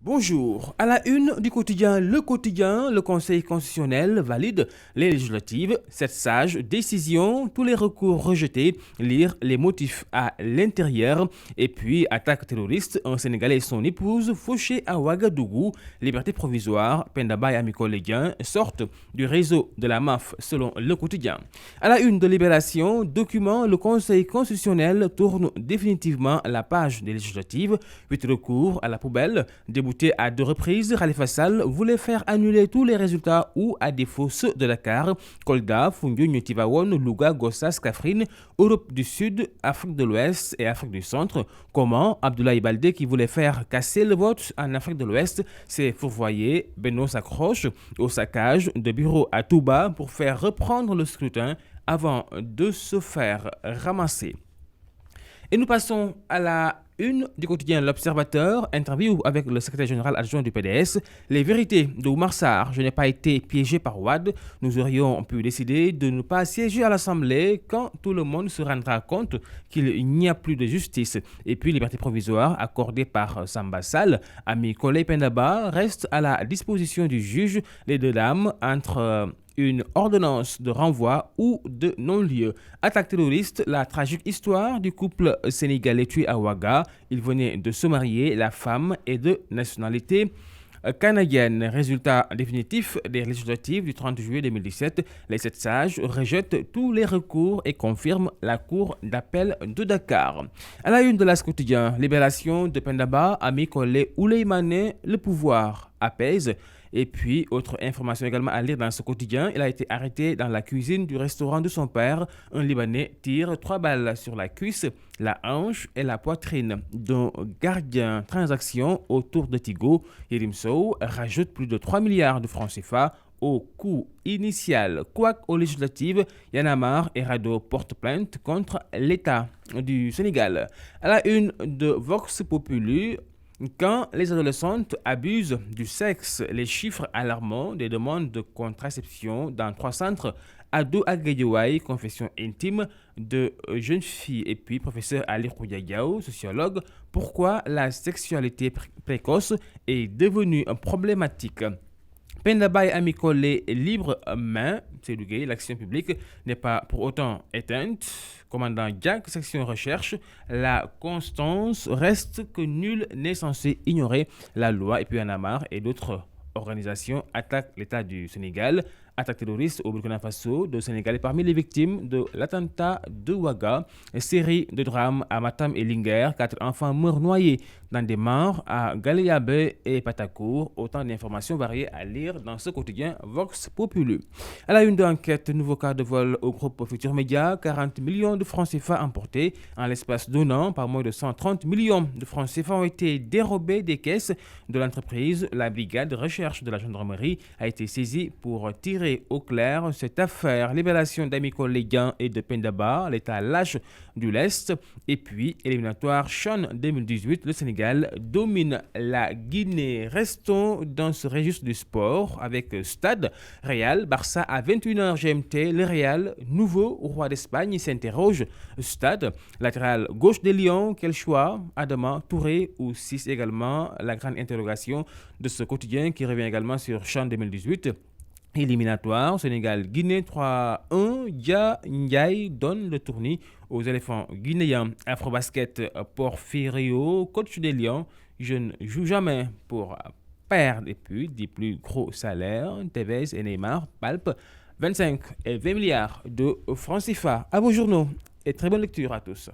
Bonjour. À la une du quotidien Le Quotidien, le Conseil constitutionnel valide les législatives. 7 sages, décision, tous les recours rejetés, lire les motifs à l'intérieur. Et puis, attaque terroriste, un Sénégalais et son épouse fauchés à Ouagadougou. Liberté provisoire, Pendaba et amis collégiens sortent du réseau de la MAF selon Le Quotidien. À la une de Libération, document, le Conseil constitutionnel tourne définitivement la page des législatives. 8 recours à la poubelle, débouté à 2 reprises, Khalifa Sall voulait faire annuler tous les résultats ou, à défaut, ceux de Dakar, Kolda, Foundiougne, Tivaouane, Louga, Gossas, Kaffrine, Europe du Sud, Afrique de l'Ouest et Afrique du Centre. Comment Abdoulaye Baldé, qui voulait faire casser le vote en Afrique de l'Ouest, s'est fourvoyé. Beno s'accroche au saccage de bureaux à Touba pour faire reprendre le scrutin avant de se faire ramasser. Et nous passons à la une du quotidien L'Observateur, interview avec le secrétaire général adjoint du PDS. Les vérités de Oumar Sarr. Je n'ai pas été piégé par Wade. Nous aurions pu décider de ne pas siéger à l'Assemblée quand tout le monde se rendra compte qu'il n'y a plus de justice. Et puis, liberté provisoire accordée par Samba Sall. Ami Collé Pendaba reste à la disposition du juge. Les 2 dames entre une ordonnance de renvoi ou de non-lieu. Attaque terroriste, la tragique histoire du couple sénégalais tué à Ouaga. Il venait de se marier, la femme est de nationalité canadienne. Résultat définitif des législatives du 30 juillet 2017. Les 7 sages rejettent tous les recours et confirment la cour d'appel de Dakar. À la une de l'As quotidien, libération de Pendaba, Ami Collé Ouleymane, le pouvoir apaise. Et puis, autre information également à lire dans ce quotidien, il a été arrêté dans la cuisine du restaurant de son père. Un Libanais tire 3 balles sur la cuisse, la hanche et la poitrine d'un gardien. Transaction autour de Tigo. Yerim Sow rajoute plus de 3 milliards de francs CFA au coût initial. Quoique aux législatives, Y'en a marre et Rado portent plainte contre l'État du Sénégal. À la une de Vox Populi, quand les adolescentes abusent du sexe, les chiffres alarmants des demandes de contraception dans 3 centres, Ado à Guédiawaye, confession intime de jeunes filles. Et puis, professeur Ali Kouyayaou, sociologue, pourquoi la sexualité précoce est devenue problématique. Pendaba et Ami Collé libre main, c'est l'action publique n'est pas pour autant éteinte. Commandant Jack, section recherche, la constance reste que nul n'est censé ignorer la loi. Et puis Y'en a marre et d'autres organisations attaquent l'État du Sénégal. Attaque terroriste au Burkina Faso, de Sénégal, parmi les victimes de l'attentat de Ouaga. Série de drames à Matam et Linguère, 4 enfants meurent noyés dans des mares à Galéabe et Patacour. Autant d'informations variées à lire dans ce quotidien Vox Populi. À la une d'enquête, nouveau cas de vol au groupe Futur Média, 40 millions de francs CFA emportés. En l'espace d'un an, par moins de 130 millions de francs CFA ont été dérobés des caisses de l'entreprise. La brigade de recherche de la gendarmerie a été saisie pour tirer au clair cette affaire. Libération d'Ami Colléguin et de Pendaba, l'État lâche du lest. Et puis, éliminatoire Chan 2018, le Sénégal domine la Guinée. Restons dans ce registre du sport avec Stade, Real, Barça à 21h GMT. Le Real, nouveau roi d'Espagne, s'interroge. Stade, latéral gauche des Lions, quel choix? Adama, Touré ou 6 également? La grande interrogation de ce quotidien qui revient également sur Chan 2018. Éliminatoire, Sénégal-Guinée 3-1, Dia Ndiaye donne le tournis aux éléphants guinéens. Afrobasket, Porfirio, coach des Lions, je ne joue jamais pour perdre. Et puis, des plus gros salaires, Tevez et Neymar palpent 25 et 20 milliards de francs CFA. À vos journaux et très bonne lecture à tous.